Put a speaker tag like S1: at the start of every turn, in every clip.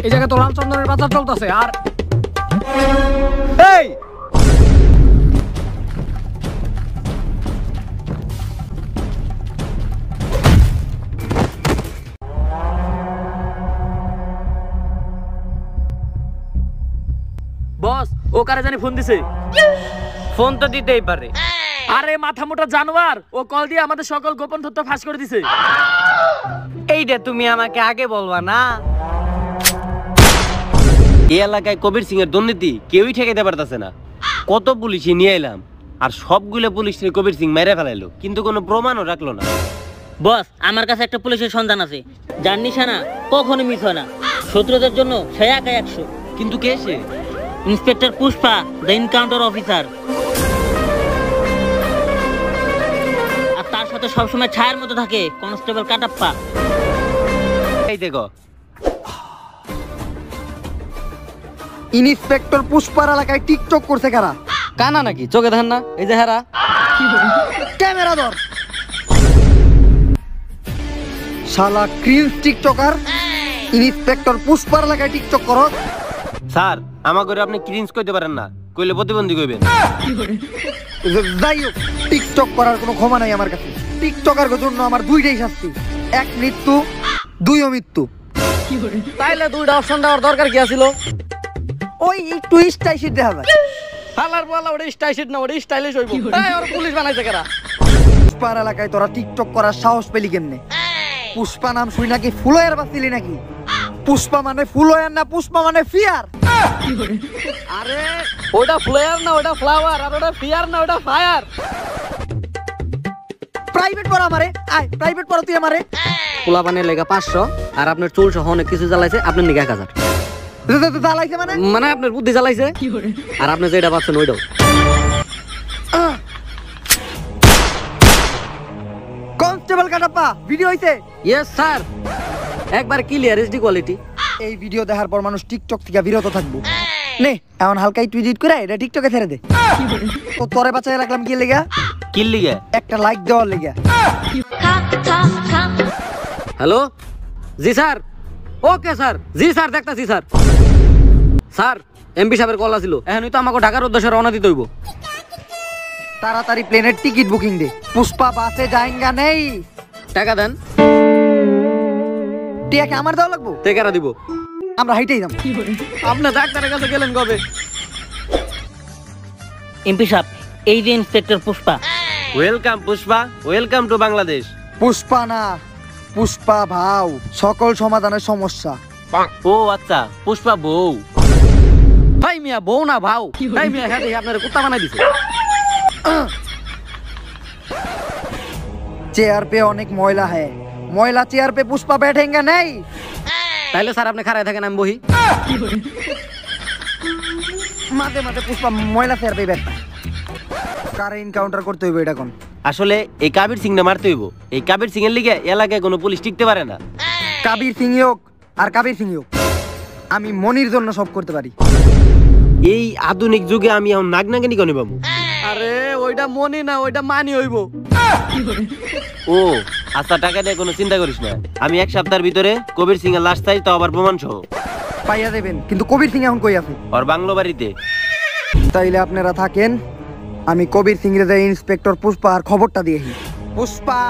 S1: এই জায়গায় তো লাল চন্দনের পাচার চলতেছে। আর এই
S2: বস, ও কারে জানি ফোন দিছে। ফোন তো দিতেই পারে। আরে মাথা মোটা জানোয়ার, ও কল দিয়ে আমাদের সকল গোপন তথ্য ফাঁস করে দিছে। এইটা তুমি আমাকে আগে বলবা না?
S3: এই এলাকায় কবির সিং এর দুর্নীতি কেউই ঠেকাইতে পারতেছে না। কত পুলিশই নিয়ে এলাম, আর সবগুলো পুলিশ কবির সিং মেরে ফেলাইলো, কিন্তু কোনো প্রমাণও রাখলো না।
S4: বস, আমার কাছে একটা পুলিশের সন্ধান আছে, যার নিশানা কখনো মিস হয় না। শত্রুদের জন্য সে একাই 100।
S3: কিন্তু কে সে?
S4: Inspector Pushpa, the encounter officer. আর তার সাথে সবসময় ছায়ার মতো থাকে কনস্টেবল কাটাপ্পা।
S3: এই দেখো,
S1: ইন্সপেক্টর পুষ্পার এলাকায় টিকটক করছে কারা?
S2: কানা নাকি? চোখে দেখেন না? এই যে হেরা।
S1: ক্যামেরা ধর। শালা ক্রিঞ্জ টিকটকার, ইন্সপেক্টর পুষ্পার এলাকায় টিকটক করো?
S3: স্যার আমার ঘরে আপনি ক্রিঞ্জ কইতে পারেন না, কইলে প্রতিবন্ধী কইবেন।
S1: যাই হোক, টিকটক করার কোনো ক্ষমা নাই আমার কাছে। টিকটকার জন্য আমার দুইটাই শাস্তি, এক মৃত্যু, দুই অমৃত্যু।
S2: তাইলে দুইটা অপশন দেওয়ার দরকার কি আছিল?
S1: ওই একটু স্টাইল দেখা যায়।
S2: হালার বলা ওটা স্টাইলিশ না, ওটা স্টাইলিশ হইব। এই ওর পুলিশ বানাইছে কারা?
S1: পুষ্পার এলাকায় তোরা টিকটক করার সাহস পেলি কেমনে? পুষ্পা নাম শুই নাকি ফুলয়ার বাঁচিলি নাকি? পুষ্পা মানে ফুলয়ার না, পুষ্পা মানে ফিয়ার।
S2: আরে ওটা ফ্লেয়ার না, ওটা ফ্লাওয়ার। আর ওটা ফিয়ার না, ওটা ফায়ার।
S1: প্রাইভেট পড়া আমারে, আয় প্রাইভেট পড়া তুই আমারে।
S2: পোলা পানের লেগা 500, আর আপনার চুল সহ অনেক কিছু জ্বালাইছে, আপনার নিগা 1000।
S1: জ্বালাইছে মানে?
S2: মানে আপনার বুদ্ধি জ্বালাইছে, আর আপনি যেটা পাচ্ছেন ওইটাও।
S1: কনস্টেবল কাটাপ্পা, ভিডিও হইছে?
S2: ইয়েস স্যার, একবার ক্লিয়ার এইচডি কোয়ালিটি।
S1: এই ভিডিও দেখার পর মানুষ টিকটক থেকে বিরত থাকবো। নে এমন হালকা একটু এডিট করে এটা টিকটকে ছেড়ে দে। তো তোরে বাঁচাই রাখলাম কি লেগা?
S3: কি লিগে?
S1: একটা লাইক দেওয়ার লেগা।
S2: হ্যালো, জি স্যার। ওকে স্যার, জি স্যার, দেখতাছি স্যার। স্যার এমপি সাহেবের কল আসিল, এখনই তো আমাকে ঢাকার উদ্দেশ্যে রওনা দিতে হইব।
S1: তাড়াতাড়ি প্লেনের টিকিট বুকিং দে, পুষ্পা বাসে যাইঙ্গা নেই।
S2: টাকা দেন।
S1: টিয়াকে আমার দেওয়া লাগবো?
S2: টেকারা দিব।
S1: আমরা হাইটেই যাম।
S2: আপনি ডাক্তারের কাছে গেলেন কবে?
S4: এমপি সাহেব, এই যে inspector Pushpa.
S3: Welcome Pushpa, welcome to Bangladesh.
S1: Pushpa না, পুষ্পা ভাও, সকল সমাধানের সমস্যা।
S3: ও আচ্ছা, পুষ্পা বউ।
S2: ভাই মিয়া বউ না ভাও। ভাই মিয়া হ্যাঁ দেখি আপনার কুত্তা বানাই দিছে।
S1: চেয়ার पे অনেক ময়লা है, ময়লা চেয়ার पे पुष्पा बैठेंगे नहीं।
S2: তাইলে স্যার আপনি খাড়ায় থাকেন, আমি বহি।
S1: মাঝে মাঝে পুষ্পা ময়লা চেয়ার पे बैठता। কারে এনকাউন্টার করতে হইব এটা কোন?
S3: আসলে এই কাবির সিং না মারতে হইব। এই কাবির সিং এর লিগে এলাকায় কোনো পুলিশ টিকতে পারে না।
S1: কাবির সিং হোক আর কাবির সিং হোক, আমি মনির জন্য সব করতে পারি।
S3: এই আধুনিক যুগে আমি এখন নাগনাগিনি কোনে পাবো?
S2: আরে ওইটা মনি না, ওইটা মানি হইব।
S3: ও আচ্ছা, টাকা নিয়ে কোনো চিন্তা করিস না। আমি এক সপ্তাহের ভিতরে কবির সিং এর লাশ চাই, তো আবার প্রমাণ সহ।
S1: পাইয়া দেবেন, কিন্তু কবির সিং এখন কই আছে?
S3: ওর বাংলো বাড়িতে।
S1: তাইলে আপনারা থাকেন, আমি কবির সিং রে ইন্সপেক্টর পুষ্পা আর খবরটা দিয়েছি। পুষ্পা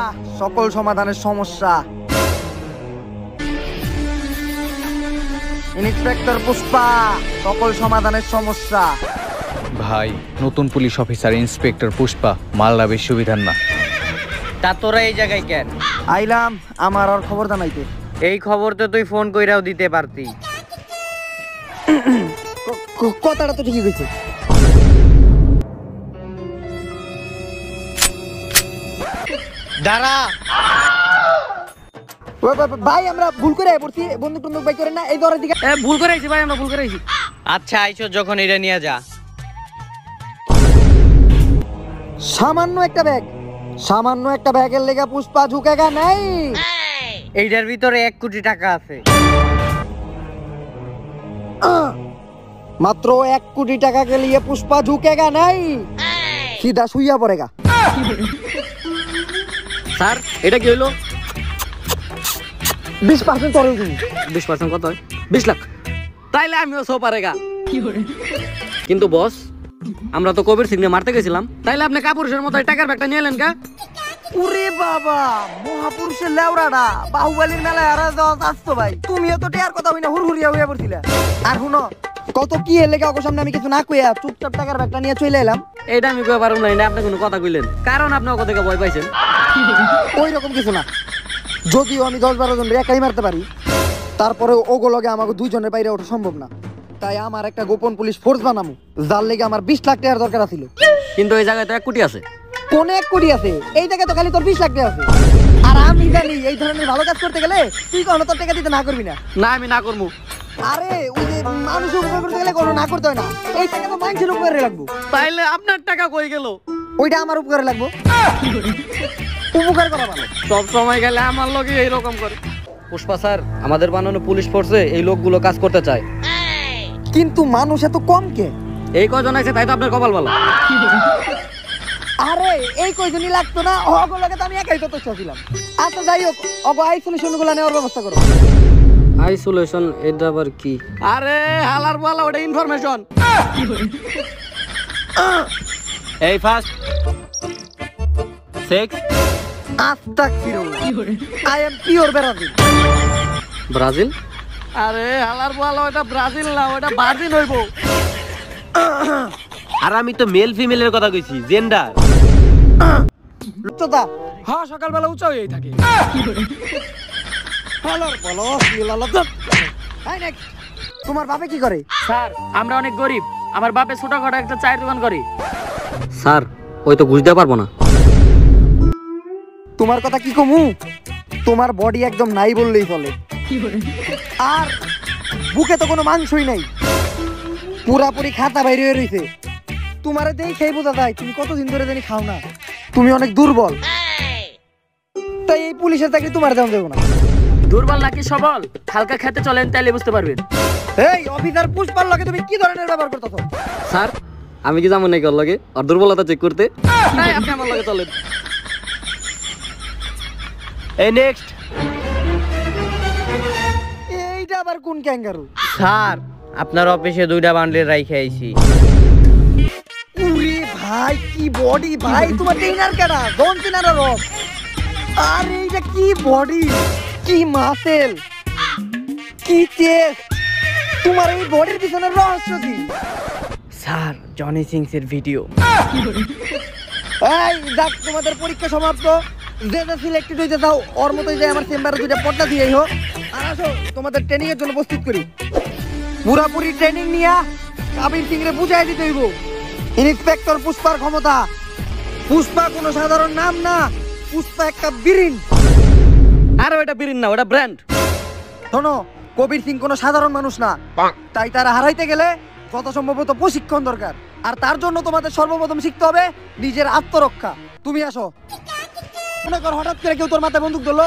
S1: সকল সমাধানের সমস্যা। ইন্সপেক্টর পুষ্পা সকল সমাধানের সমস্যা।
S5: ভাই, নতুন police officer inspector Pushpa Malda বিশ্ববিদ্যালয় না।
S2: তা তোরা এই জায়গায় কেন?
S1: আইলাম আমার আর খবর জানাইতে।
S2: এই খবর তো তুই ফোন কইরাও দিতে পারতি।
S1: কথাটা তো ঠিকই কইছে।
S2: দাঁড়া
S1: ভাই, আমরা ভুল করে পড়ছি, বন্দুক টন্দুক বাই করে না, এই দরের দিকে।
S2: ভুল করে আইছি ভাই, আমরা ভুল করে আইছি। আচ্ছা আইছো যখন এটা নিয়ে যা।
S1: সামান্য একটা ব্যাগ, সামান্য একটা ব্যাগের লেগা পুষ্পা ঝুঁকেগা নাই।
S2: এইটার ভিতরে 1 কোটি টাকা আছে।
S1: মাত্র 1 কোটি টাকা के लिए पुष्पा झुकेगा नहीं, सीधा শুইয়া পড়েগা।
S2: স্যার এটা কি হইলো?
S1: 20% তোর
S2: 20% কত হয়? 20 লাখ। তাইলে আমিও সো পারেগা। কিন্তু বস, আমরা তো কবির সিং মারতে গেছিলাম, তাইলে আপনি কাপুরুষের মতো টাকার ব্যাগটা নিয়ে এলেন কা?
S1: ওরে বাবা, মহাপুরুষের লেওড়াটা বাহুবলীর মেলায় আর আসতো ভাই। তুমিও তো টেয়ার কথা হই না হুড়হুড়িয়া হইয়া পড়ছিলে। আর শুনো, কত কি এর লেগে অগো সামনে আমি কিছু না কইয়া চুপচাপ টাকার ব্যাগটা নিয়ে চলে এলাম।
S2: এইটা আমি কই পারুম না, এটা আপনি কোনো কথা কইলেন, কারণ আপনি ওকে থেকে ভয় পাইছেন।
S1: ওই রকম কিছু না, যদিও আমি 10-12 জন একাই মারতে পারি, তারপরে ওগো লগে আমাকে দুইজনের বাইরে ওঠা সম্ভব না। তাই আমার একটা গোপন পুলিশ ফোর্স বানামু, যার লেগে আমার 20 লাখ টাকার দরকার ছিল।
S2: কিন্তু এই জায়গায় তো 1 কোটি আছে।
S1: কোন 1 কোটি আছে? এই জায়গায় তো খালি তোর 20 লাখ টাকা আছে। আর আমি জানি এই ধরনের ভালো কাজ করতে গেলে তুই কোনো তোর টাকা দিতে না করবি না।
S2: না, আমি না করবো।
S1: আরে ওই যে মানুষ উপকার করতে গেলে কোনো না করতে হয় না, এই টাকা তো মানুষের উপকারে লাগবো।
S2: তাইলে আপনার টাকা কই গেল?
S1: ওইটা আমার উপকারে লাগবো। উপকার করা ভালো।
S2: সব সময় গেলে আমার লগে এইরকম করে। পুষ্পা স্যার, আমাদের বানানো পুলিশ ফোর্সে এই লোকগুলো কাজ করতে চায়,
S1: কিন্তু মানুষ এত কম কে?
S2: এই কজন আছে তাই তো আপনার কপাল ভালো।
S1: আরে এই কয়জনই লাগতো না, ওগুলোকে তো আমি একাই তো ছিলাম। আচ্ছা যাই হোক, অগো আইসোলেশন গুলো নেওয়ার ব্যবস্থা করো।
S2: আইসোলেশন এটা আবার কি? আরে হালার বলা, ওটা ইনফরমেশন।
S3: এই ফার্স্ট 6
S1: আস্তাগফিরুল্লাহ, I am pure Brazil.
S2: Brazil? আরে হালার বলা, ওটা ব্রাজিল না, ওটা ভার্জিন হইব।
S3: আর আমি তো মেল ফিমেলের কথা কইছি, জেন্ডার।
S1: লুচ্চতা,
S2: হ্যাঁ, সকালবেলা উঁচা হয়েই থাকে।
S1: হালার বলো লিলালাদত। এই নেক্সট, তোমার বাবা কি করে?
S2: স্যার, আমরা অনেক গরিব, আমার বাপে ছোটখাটো একটা চায়ের দোকান করে। স্যার, ওই তো ঘুষ দিতে পারবো না।
S1: তোমার কথা কি কমু? তোমার বডি একদম নাই বললেই চলে। আর বুকে তো কোনো মাংসই নাই, পুরাপুরি খাতা বাইরে হয়ে রইছে। তোমারে দেখেই বোঝা যায় তুমি কতদিন ধরে জানি খাও না। তুমি অনেক দুর্বল, তাই এই পুলিশের চাকরি তোমার দাম দেবো না।
S2: দুর্বল নাকি সবল, হালকা খেতে চলেন, তাইলে বুঝতে পারবেন।
S1: এই অফিসার পুষ্পার লগে তুমি কি ধরনের ব্যবহার করতেছো?
S2: স্যার, আমি কি যাবো নাকি ওর লগে আর দুর্বলতা চেক করতে? তাই আপনি আমার লগে চলেন।
S3: এই নেক্সট।
S1: এইটা আবার কোন ক্যাঙ্গারু?
S6: স্যার, আপনার অফিসে 2টা বান্ডেল রাইখে আইছি।
S1: উরে ভাই, কি বডি ভাই! তোমার ট্রেনার কেডা? জন সিনার রক। আর এইটা কি বডি, কি মাসেল, কি চেস্ট! তোমার এই বডির পিছনে রহস্য কি?
S6: স্যার, জনি সিংস এর ভিডিও।
S1: এই যাক, তোমাদের পরীক্ষা সমাপ্ত। যে যে সিলেক্টেড হইতে যাও, ওর মতোই যে আমার চেম্বারে 2টা পর্দা দিয়েই হোক। আর আসো, তোমাদের ট্রেনিং এর জন্য প্রস্তুত করি। পুরাপুরি ট্রেনিং নিয়া কাবির সিং রে বুঝাই দিতে হইব ইন্সপেক্টর পুষ্পার ক্ষমতা। পুষ্পা কোনো সাধারণ নাম না, পুষ্পা একটা বীরিন।
S2: আরে ওটা বিরিন না, ওটা ব্র্যান্ড।
S1: শোনো, কবির সিং কোনো সাধারণ মানুষ না, তাই তারা হারাইতে গেলে যত সম্ভবত প্রশিক্ষণ দরকার। আর তার জন্য তোমাদের সর্বপ্রথম শিখতে হবে নিজের আত্মরক্ষা। তুমি আসো। মনে কর হঠাৎ করে কেউ তোর মাথায় বন্দুক ধরলো,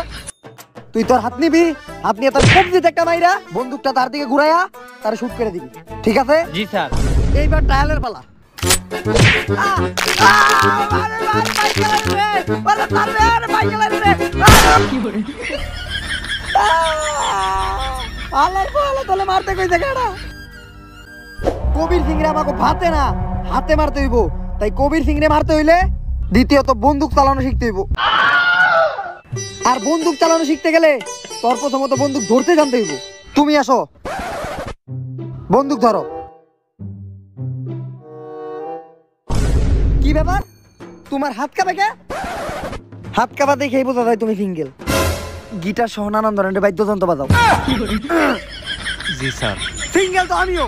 S1: তুই তোর হাত নিবি, হাত নিয়ে তার কবজিতে একটা মাইরা বন্দুকটা তার দিকে ঘুরাইয়া তার শুট করে দিবি, ঠিক আছে?
S3: জি স্যার।
S1: এইবার ট্রায়ালের পালা। মারতে কইছে কেডা? কবির সিং রে আমাকে ভাতে না হাতে মারতে হইব। তাই কবির সিং রে মারতে হইলে দ্বিতীয়ত বন্দুক চালানো শিখতে হইব। আর বন্দুক চালানো শিখতে গেলে তোর প্রথমত বন্দুক ধরতে জানতে হইব। তুমি আসো, বন্দুক ধরো। কি ব্যাপার, তোমার হাত কাঁপে কে? হাত কাঁপা দেখেই বোঝা যায় তুমি সিঙ্গেল। গিটার সহ নানান ধরনের বাদ্যযন্ত্র বাজাও।
S5: জি স্যার।
S1: সিঙ্গেল তো আমিও,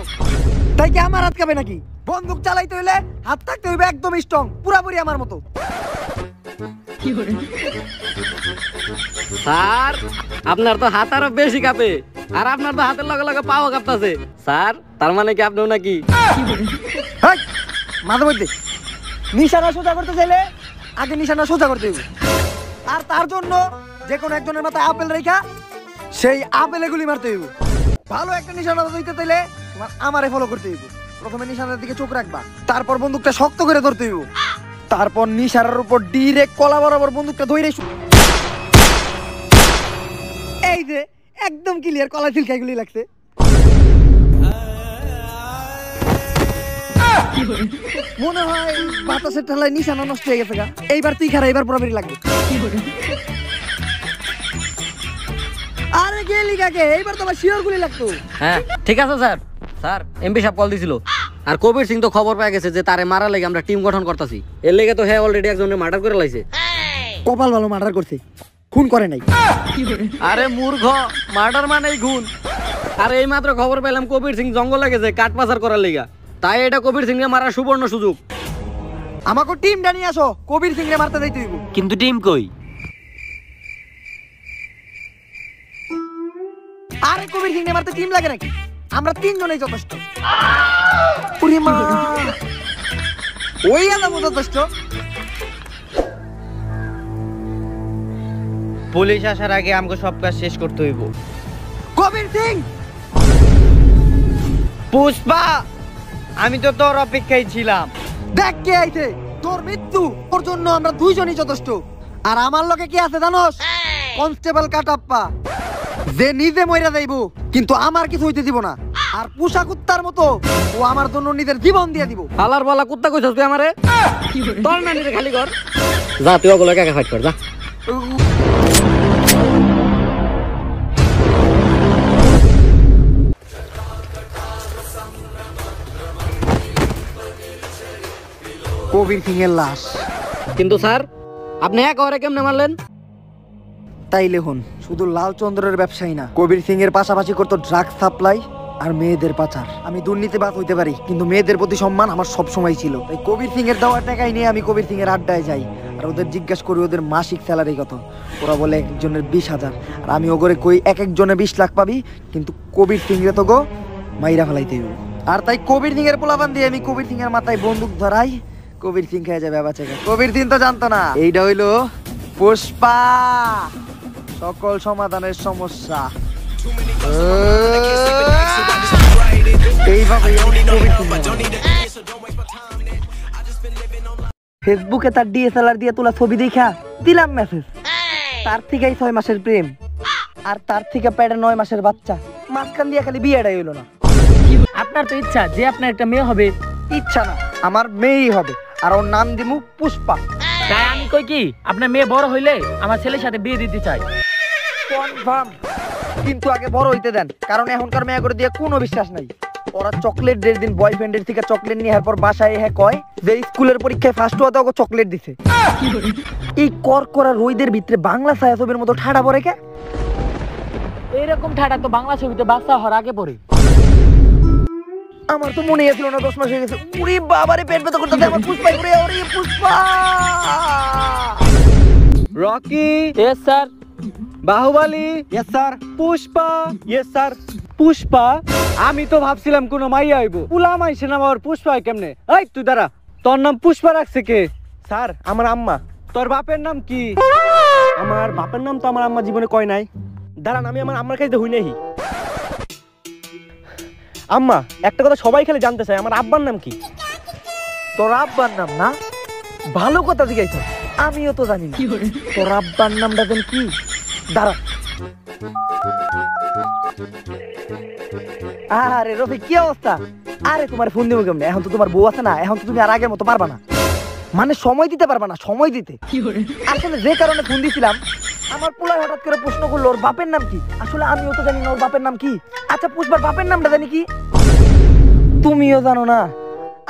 S1: তাই কি আমার হাত কাঁপে নাকি? বন্দুক চালাইতে হইলে হাত থাকতে হইবে একদম স্ট্রং, পুরাপুরি আমার মতো।
S2: স্যার, আপনার তো হাত আরো বেশি কাঁপে, আর আপনার তো হাতের লগে লগে পাও কাঁপতাছে। স্যার, তার মানে কি আপনিও নাকি?
S1: হেই, মাঝে মধ্যে নিশানা সোজা করতে চাইলে আগে নিশানা সোজা করতে হইবে। আর তার জন্য যে কোনো একজনের মাথায় আপেল রেখা সেই আপেলে গুলি মারতে হইব। ভালো একটা নিশানা দিতে চাইলে তোমার আমারে ফলো করতে হইব। প্রথমে নিশানার দিকে চোখ রাখবা, তারপর বন্দুকটা শক্ত করে ধরতে হইব, তারপর নিশানার উপর ডিরেক্ট কলা বরাবর বন্দুকটা ধরে। এই যে একদম ক্লিয়ার, কলা ছিলকাই গুলি লাগছে। মনে হয় বাতাসের ঠান্ডায় নিশানা নষ্ট হয়ে গেছে গা। এইবার তুই খারা, এবার পুরোপুরি লাগবে। আরে গেলি কাকে, এইবার তো আমার শিওর গুলি লাগতো।
S6: হ্যাঁ ঠিক আছে স্যার। স্যার এমপি সাহেব কল দিছিল, আর কবির সিং তো খবর পেয়ে গেছে যে তারে মারা লেগে আমরা টিম গঠন করতেছি। এর লেগে তো হ্যাঁ অলরেডি একজনের মার্ডার করে লাইছে।
S1: কপাল ভালো, মার্ডার করছে, খুন করে নাই।
S6: আরে মূর্খ, মার্ডার মানেই খুন। আরে এই মাত্র খবর পেলাম কবির সিং জঙ্গলে গেছে কাঠ পাচার করার লেগা, তাই এটা কবির সিং এর মারার সুবর্ণ সুযোগ।
S1: আমাকে টিমটা নিয়ে আসো, কবির সিং রে মারতে যাইতে হইব।
S3: কিন্তু টিম কই?
S1: আরে কবির সিং রে মারতে টিম লাগে নাকি? আমরা তিনজনেই যথেষ্ট। ওরে মা, ওই আলাম যথেষ্ট।
S6: পুলিশ আসার আগে আমাকে সব কাজ শেষ করতে হইব।
S1: কবির সিং,
S6: পুষ্পা, আমি তো তোর অপেক্ষায় ছিলাম।
S1: দেখ কে আইছে, তোর মৃত্যু, ওর জন্য আমরা দুইজনই যথেষ্ট। আর আমার লগে কি আছে জানোস? কনস্টেবল কাটাপ্পা, যে নিজে মইরা যাইব কিন্তু আমার কিছু হইতে দিব না। আর পুষা কুত্তার মতো ও আমার জন্য নিজের জীবন দিয়ে দিব।
S6: হালার বালা কুত্তা কইছস তুই আমারে? তোর নানিরে খালি কর। যা তুই ওগুলো একা ফাইট কর, যা।
S1: কবির সিং এর লাশ।
S6: কিন্তু স্যার আপনি এক ওরে কেমনে মারলেন?
S1: তাইলে হন, শুধু লালচন্দ্রের ব্যবসায়ী না, কবির সিং এর পাশাপাশি করতো ড্রাগ সাপ্লাই আর মেয়েদের পাচার। আমি দুর্নীতিবাজ হইতে পারি, কিন্তু মেয়েদের প্রতি সম্মান আমার সব সময় ছিল। তাই কবির সিং এর দেওয়া টাকাই নিয়ে আমি কবির সিং এর আড্ডায় যাই, আর ওদের জিজ্ঞাসা করি ওদের মাসিক স্যালারি কত। ওরা বলে একজনের 20,000, আর আমি ওগরে কই এক একজনে 20 লাখ পাবি, কিন্তু কবির সিং রে তো গো মাইরা ফেলাইতে হইব। আর তাই কবির সিং এর পোলাপান দিয়ে আমি কবির সিং এর মাথায় বন্দুক ধরাই, কবির সিং খেয়ে যাবে বাচ্চা। কবির সিং তো জানতো না এইটা হইলো পুষ্পা, সকল সমাধানের সমস্যা। এইভাবে ফেসবুকে তার ডিএসএলআর দিয়ে তোলা ছবি দেখা দিলাম মেসেজ। তার থেকেই 6 মাসের প্রেম, আর তার থেকে পেটে 9 মাসের বাচ্চা। মাঝখান দিয়ে খালি বিয়েটাই হইলো না।
S2: আপনার তো ইচ্ছা যে আপনার একটা মেয়ে হবে।
S1: ইচ্ছা না, আমার মেয়েই হবে, আর ওর নাম দিমু পুষ্পা।
S2: তাই আমি কই কি আপনার মেয়ে বড় হইলে আমার ছেলের সাথে বিয়ে দিতে চাই।
S1: কনফার্ম, কিন্তু আগে বড় হইতে দেন, কারণ এখনকার মেয়ে করে দিয়ে কোনো বিশ্বাস নাই। ওরা চকলেট ডের দিন বয়ফ্রেন্ডের থেকে চকলেট নিয়ে পর বাসায় হ্যাঁ কয় যে স্কুলের পরীক্ষায় ফার্স্ট হওয়াতে ওকে চকলেট দিছে। এই কর করা রোদের ভিতরে বাংলা ছায়াছবির মতো ঠাড়া পড়ে কে?
S2: এইরকম ঠাডা তো বাংলা ছবিতে বাচ্চা হওয়ার আগে পড়ে।
S1: আমার তো মনে ছিল না 10 মাস হয়ে গেছে। উরি বাবারে, পেট ব্যথা করতেছে আমার। পুষ্পা করে, ওরে Pushpa.
S6: Rocky,
S2: yes sir.
S6: Baahubali,
S1: yes sir.
S6: Pushpa, yes sir. Pushpa, আমি তো ভাবছিলাম কোন মাইয়া আইবো, পুলাম আইছে না বাবার পুষ্পা হয় কেমনে? এই তুই দাঁড়া, তোর নাম পুষ্পা রাখছে কে?
S7: স্যার, আমার আম্মা।
S6: তোর বাপের নাম কি?
S7: আমার বাপের নাম তো আমার আম্মা জীবনে কয় নাই। দাঁড়ান, আমি আমার আম্মার কাছে হই নাই। আম্মা, একটা কথা সবাই খালি জানতে চায়, আমার আব্বার নাম কি?
S1: তোর আব্বার নাম না? ভালো কথা জিজ্ঞাসা, আমিও তো জানি না। তোর আব্বার নামটা যেন কি? দাঁড়া। আরে রফিক, কি অবস্থা? আরে তোমার ফোন দিব কেমনে? এখন তো তোমার বউ আছে না, এখন তো তুমি আর আগের মতো পারবা না। মানে সময় দিতে পারবা না, সময় দিতে। আসলে যে কারণে ফোন দিছিলাম, আমার পোলা হঠাৎ করে প্রশ্ন করলো ওর বাপের নাম কি। আসলে আমিও তো জানি না ওর বাপের নাম কি। আচ্ছা, পুষ্পার বাপের নামটা জানি কি? তুমিও জানো না?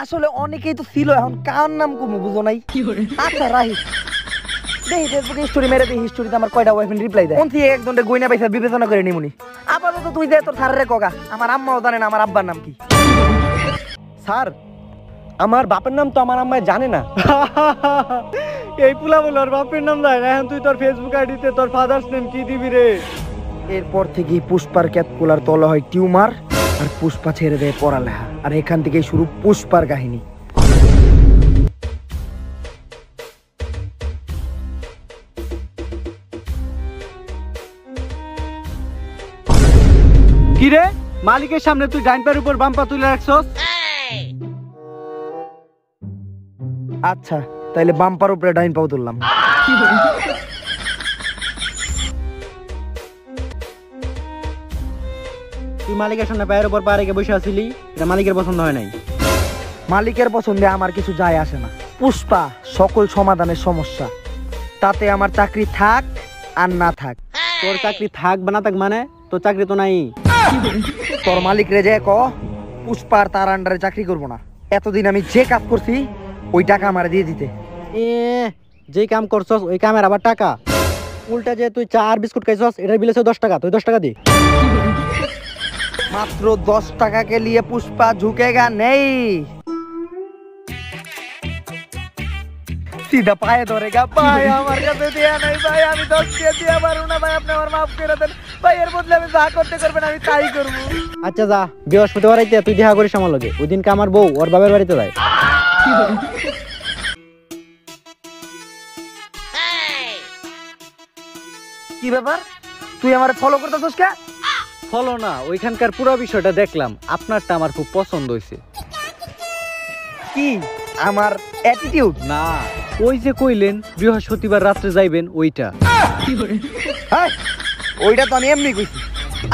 S1: আসলে অনেকেই তো ছিল, এখন কার নাম কমু বুঝো নাই। আচ্ছা রাহিস, দেখি ফেসবুকে স্টোরি মেরে দেখি স্টোরিতে আমার কয়টা বয়ফ্রেন্ড রিপ্লাই দেয়। কোন থেকে একজনটা গয়না পয়সা বিবেচনা করে নিমুনি। আপাতত তুই দে তোর স্যারের কগা, আমার আম্মাও জানে না আমার আব্বার নাম কি।
S7: স্যার, আমার বাপের নাম তো আমার আম্মা জানে না।
S6: এই পুলা বল ওর বাপের নাম জানে না, এখন তুই তোর ফেসবুক আইডিতে তোর ফাদার্স নেম কি দিবি রে?
S1: এরপর থেকে পুষ্পার ক্যাপকুলার তলা হয় টিউমার, আর পুষ্পা ছেড়ে দেয় পড়ালেখা। আর এখান থেকেই শুরু পুষ্পার কাহিনী।
S6: কি রে, মালিকের সামনে তুই ডাইন পায়ের উপর বাম পা তুলে রাখছস?
S1: আচ্ছা, তাইলে বাম্পার উপরে ডাইন পাও তুললাম।
S6: তুই মালিকের সামনে পায়ের উপর পা রেখে বসে আছিলি, এটা মালিকের পছন্দ হয় নাই।
S1: মালিকের পছন্দে আমার কিছু যায় আসে না। পুষ্পা সকল সমাধানের সমস্যা, তাতে আমার চাকরি থাক আর না থাক।
S6: তোর চাকরি থাক বা না থাক মানে তোর চাকরি তো নাই।
S1: তোর মালিক রে যে ক পুষ্পার তার আন্ডারে চাকরি করব না। এতদিন আমি যে কাজ করছি ওই টাকা আমার দিয়ে দিতে।
S6: যেই কাম করছস ওই কামের আবার টাকা? উল্টা যে তুই চা আর বিস্কুট খাইছস এটার বিল আছে 10 টাকা, তুই 10 টাকা দি।
S1: মাত্র 10 টাকা কে লিয়ে পুষ্পা ঝুঁকেগা নেই, सीधा पाए धरेगा। भाई আমার কাছে দিয়া নাই ভাই, আমি 10 টাকা দিয়া পারবো না ভাই, আপনি আমার maaf করে দেন ভাই। এর বদলে আমি যা করতে করবেন আমি তাই করব।
S6: আচ্ছা যা, বৃহস্পতিবার আইতে তুই দেখা করিস আমার লগে। ওই দিনকে আমার বউ ওর বাবার বাড়িতে যায়।
S1: কি ব্যাপার, তুই আমারে ফলো করতেছস কে?
S5: ফলো না, ওইখানকার পুরো বিষয়টা দেখলাম, আপনারটা আমার খুব পছন্দ হয়েছে।
S1: কি আমার অ্যাটিটিউড?
S5: না, ওই যে কইলেন বৃহস্পতিবার রাত্রে যাইবেন ওইটা।
S1: হ্যাঁ ওইটা তো আমি এমনি কইছি।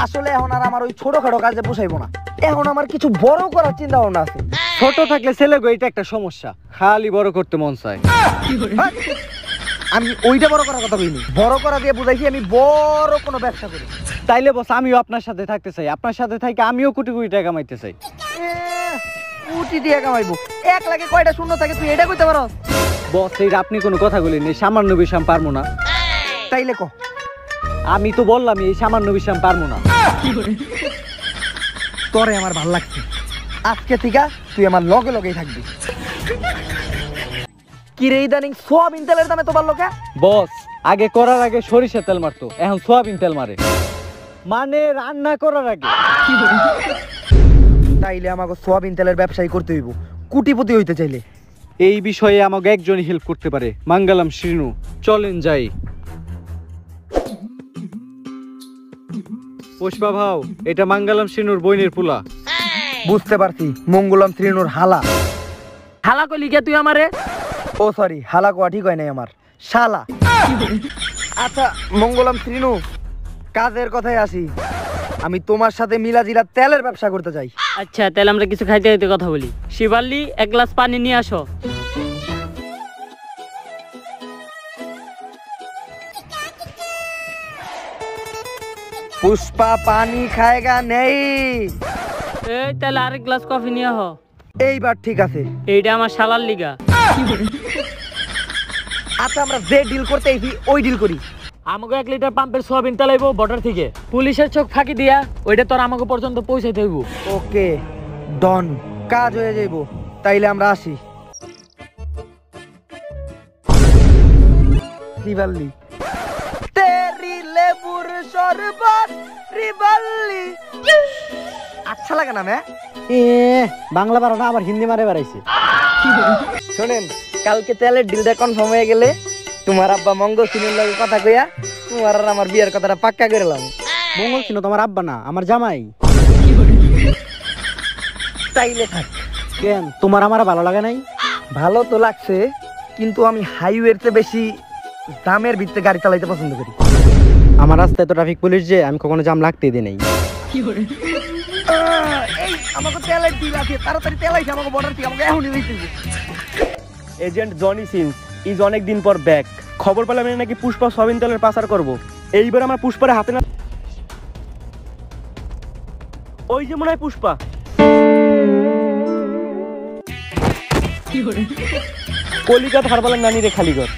S1: আসলে এখন আর আমার ওই ছোটখাটো কাজে পোষাইবো না, এখন আমার কিছু বড় করার চিন্তা ভাবনা আছে।
S5: ছোট থাকলে ছেলে গো এটা একটা সমস্যা, খালি বড় করতে মন চায়।
S1: হ্যাঁ, আমি ওইটা বড় করার কথা কইনি, বড় করা দিয়ে বুঝাইছি আমি বড় কোনো ব্যবসা করি।
S5: তাইলে বস আমিও আপনার সাথে থাকতে চাই, আপনার সাথে থাকি আমিও কোটি কোটি টাকা কামাইতে চাই।
S1: কোটি টাকা কামাইবো? 1 লাখে কয়টা শূন্য থাকে তুই এটা কইতে পারো?
S5: বস এই আপনি কোনো কথা বলেন, এই সামান্য বিষয় পারবো না।
S1: তাইলে ক।
S5: আমি তো বললাম এই সামান্য বিষয় পারবো না।
S1: তোরে আমার ভাল লাগছে, আজকে থেকে তুই আমার লগে লগেই থাকবি। কি রে ইদানিং সোয়াবিন তেলের দামে তো বাড়লো কে?
S5: বস আগে করার আগে সরিষা তেল মারতো, এখন সোয়াবিন তেল মারে, মানে রান্না করার আগে।
S1: তাইলে আমাকে সোয়াবিন তেলের ব্যবসায়ী করতে হইব, কোটিপতি হইতে চাইলে।
S5: এই বিষয়ে আমাকে একজনই হেল্প করতে পারে, মঙ্গলম শ্রীনু। চলেন যাই। পুষ্পা ভাও, এটা মঙ্গলম শ্রীনুর বইনের পুলা।
S1: বুঝতে পারছি, মঙ্গলম শ্রীনুর হালা।
S2: হালা কইলি কে তুই আমারে?
S1: ও সরি, হালা কোয়া ঠিক হয় নাই, আমার শালা। আচ্ছা মঙ্গলম শ্রীনু, কাজের কথায় আসি। আমি তোমার সাথে মিলাজিলা তেলের ব্যবসা করতে চাই।
S4: আচ্ছা তাহলে আমরা কিছু খাইতে খাইতে কথা বলি। শিবাল্লি 1 গ্লাস পানি নিয়ে আসো।
S1: পুষ্পা পানি খায়গা নেই।
S4: এই তাহলে আরেক গ্লাস কফি নিয়ে আহ।
S1: এইবার ঠিক আছে।
S4: এইটা আমার শালার লিগা।
S1: আচ্ছা আমরা যে ডিল করতে আইছি ওই ডিল করি।
S2: আমাকে 1 লিটার পাম্পের সোয়াবিন তেল আইবো বর্ডার থেকে, পুলিশের চোখ ফাঁকি দিয়া ওইটা তোর আমাকে পর্যন্ত পৌঁছাইতে হইব।
S1: ওকে ডন, কাজ হয়ে যাইব। তাইলে আমরা আসি। রিবাল্লি তেরি লেবুর শরবত রিবাল্লি। আচ্ছা লাগে না?
S6: বাংলা পারো না, আবার হিন্দি মারে বেড়াইছে।
S1: শোনেন, কালকে তেলের ডিলটা কনফার্ম হয়ে গেলে তোমার আব্বা মঙ্গল সিনের লগে কথা কইয়া তোমার আর আমার বিয়ের কথাটা পাক্কা করলাম।
S6: মঙ্গল ছিল তোমার আব্বা না, আমার জামাই।
S1: তাইলে থাক।
S6: কেন তোমার আমার ভালো লাগে নাই?
S1: ভালো তো লাগছে, কিন্তু আমি হাইওয়ের চেয়ে বেশি জামের ভিতরে গাড়ি চালাইতে পছন্দ করি।
S6: আমার রাস্তায় তো ট্রাফিক পুলিশ যে, আমি কখনো জাম লাগতে দিই নাই।
S1: এই আমাকে তেলের ডিল আছে, তাড়াতাড়ি তেল আইছে আমাকে বর্ডার থেকে, আমাকে এখনই দিতে।
S7: এজেন্ট জনি সিন্স ইজ অনেক দিন পর ব্যাক। খবর পেলাম আমি নাকি পুষ্পা সোয়াবিন তেলের পাচার করব। এইবার আমার পুষ্পার হাতে না। ওই যে মনে হয় পুষ্পা। কলিকাতা হারবালার নানি রে খালিগর।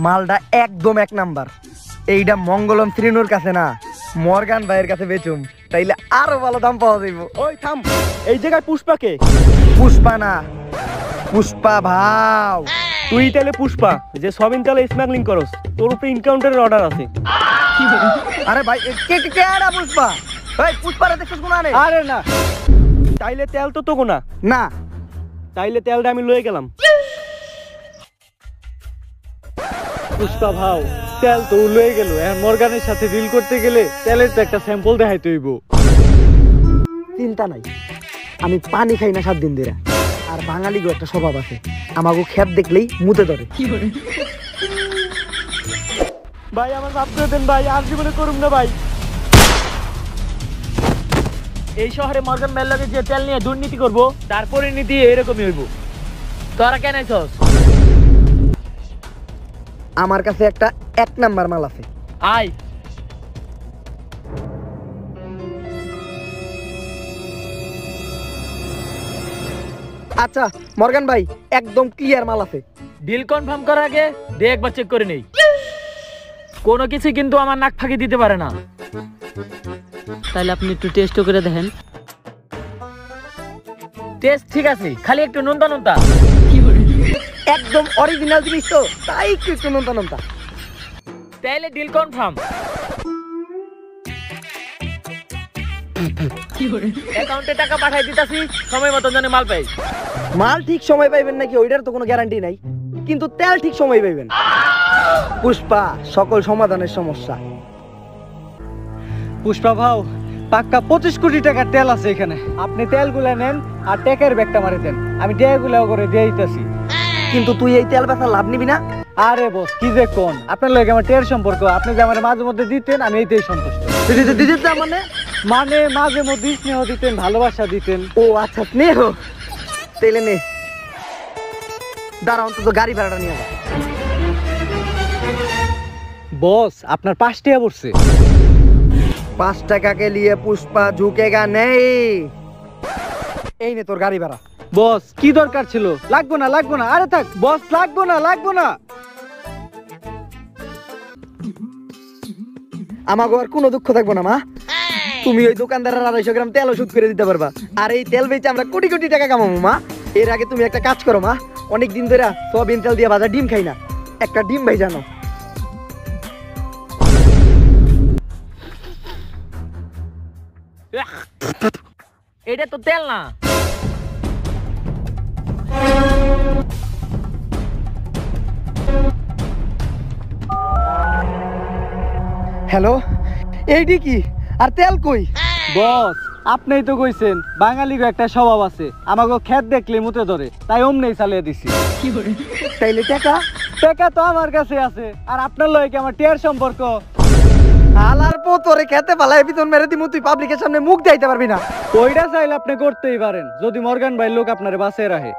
S1: মালটা একদম 1 নাম্বার। এইটা মঙ্গলম শ্রীনুর কাছে না, মর্গান ভাইয়ের কাছে বেচুম, তাইলে আরো ভালো দাম পাওয়া যাইব।
S7: ওই থাম, এই জায়গায় পুষ্পাকে?
S1: পুষ্পা না, পুষ্পা ভাও।
S7: তুই তাহলে পুষ্পা যে সোয়াবিন তেল স্মাগলিং করস, তোর উপরে এনকাউন্টারের অর্ডার আছে।
S1: আরে ভাই কে কে কে আরা পুষ্পা? ভাই পুষ্পারে দেখছস কোন আনে?
S7: আরে না, তাইলে তেল তো তোগো না।
S1: না
S7: তাইলে তেলটা আমি লয়ে গেলাম।
S5: পুষ্পা ভাও, তেল তো লয়ে গেল, এখন মর্গানের সাথে ডিল করতে গেলে তেলের তো একটা স্যাম্পল দেখাইতে হইব।
S1: চিন্তা নাই, আমি পানি খাই না 7 দিন ধরে। আর বাঙালিগো একটা স্বভাব আছে, আমাগো খেপ দেখলেই মুতে ধরে।
S7: ভাই আমার মাফ করে দেন ভাই, আর জীবনে করুম না ভাই।
S2: এই শহরে মর্গান ভাইয়ের লগে যে তেল নিয়ে দুর্নীতি করব তার পরিণতি এরকমই হইব। তোরা কেন আইছস?
S1: আমার কাছে একটা 1 নাম্বার মাল আছে।
S2: আয়।
S1: আচ্ছা মর্গান ভাই, একদম ক্লিয়ার মাল আছে।
S2: ডিল কনফার্ম করার আগে দে একবার চেক করে নেই। কোনো কিছু কিন্তু আমার নাক ফাঁকি দিতে পারে না।
S4: তাহলে আপনি একটু টেস্ট করে দেখেন।
S2: টেস্ট ঠিক আছে, খালি একটু নুনতা নুনতা।
S1: একদম অরিজিনাল জিনিস তো, তাই একটু নন্তা নন্তা।
S2: তাইলে ডিল কনফার্ম। অ্যাকাউন্টে টাকা পাঠাই দিতাছি, সময় মতন যেন মাল পাই।
S1: মাল ঠিক সময় পাইবেন নাকি ওইটার তো কোনো গ্যারান্টি নাই, কিন্তু তেল ঠিক সময় পাইবেন। পুষ্পা, সকল সমাধানের সমস্যা।
S5: পুষ্পা ভাও, পাক্কা 25 কোটি টাকার তেল আছে এখানে। আপনি তেলগুলা নেন আর টেকের ব্যাগটা মারে দেন, আমি টেকগুলা করে দিয়ে দিতেছি।
S1: কিন্তু তুই এই তেল বেচা লাভ নিবি না?
S5: আরে বস কি যে কোন, আপনার লগে আমার টের সম্পর্ক, আপনি যে আমার মাঝে মধ্যে দিতেন আমি এইটাই সন্তুষ্ট।
S1: দিদির দাম মানে?
S5: মানে মাঝে মধ্যে স্নেহ দিতেন, ভালোবাসা দিতেন।
S1: ও আচ্ছা, স্নেহ। তেলে নে, দাঁড়া অন্তত গাড়ি ভাড়াটা নিয়ে যা।
S5: বস আপনার 5 টাকা পড়ছে।
S1: 5 টাকা কে লিয়ে পুষ্পা ঝুঁকেগা নেই। এই নে তোর গাড়ি ভাড়া।
S5: বস কি দরকার ছিল? লাগবো না লাগবো না, আরে থাক বস, লাগবো না লাগবো না।
S1: আমাকে আর কোনো দুঃখ থাকবো না মা, তুমি ওই দোকানদারের 250 গ্রাম তেল ওষুধ করে দিতে পারবা। আর এই তেল বেচে আমরা কোটি কোটি টাকা কামাবো মা। এর আগে তুমি একটা কাজ করো মা, অনেক দিন ধরে সয়াবিন তেল দিয়ে ভাজা ডিম খাই না, একটা ডিম ভাই জানো।
S2: এটা তো তেল না।
S1: হ্যালো, এইটি কি? আর তেল কই?
S5: বস আপনিই তো কইছেন বাঙালির একটা স্বভাব আছে, আমাকে খেত দেখলে মুতে ধরে, তাই অমনেই চালিয়ে দিছি।
S1: তাইলে টাকা?
S5: টাকা তো আমার কাছে আছে, আর আপনার লয় কি আমার টের সম্পর্ক?
S1: হালার পো তোরে খেতে পালাই বিতন মেরে দিমু, তুই পাবলিকের সামনে মুখ দেখাইতে পারবি না।
S5: ওইটা চাইলে আপনি করতেই পারেন, যদি মর্গান ভাই লোক আপনারে বাঁচিয়ে রাখে।